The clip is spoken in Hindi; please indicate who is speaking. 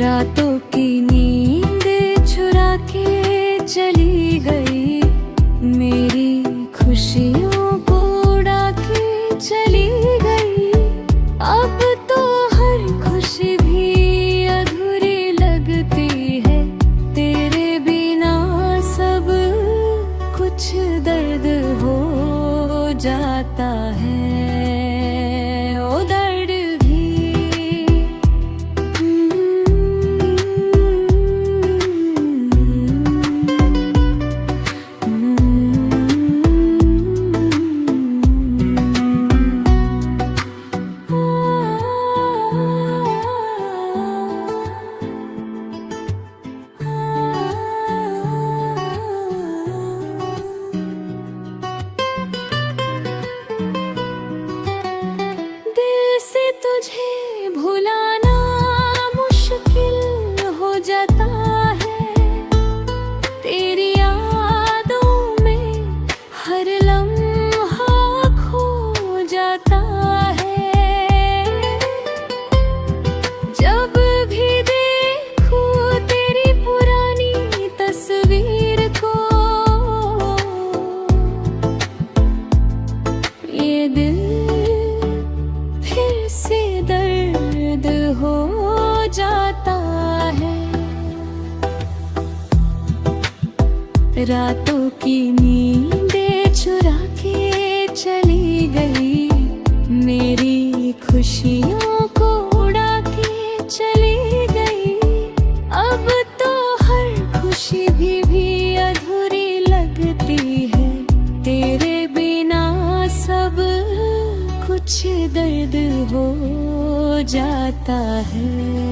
Speaker 1: रातों की नींद चुरा के चली गई, मेरी खुशियों को उड़ा के चली गई। अब तो हर खुशी भी अधूरी लगती है, तेरे बिना सब कुछ दर्द हो जाता है। ओ दर्द भी तुझे भुलाना मुश्किल हो जाता है, तेरी यादों में हर लम्हा खो जाता है। जब भी देखूं तेरी पुरानी तस्वीर को, ये दिल से दर्द हो जाता है। रातों की नींदें चुरा के चली गई, मेरी खुशियों को उड़ा के चली गई। अब तो हर खुशी भी अधूरी लगती है, तेरे बिना सब कुछ दर्द हो जाता है।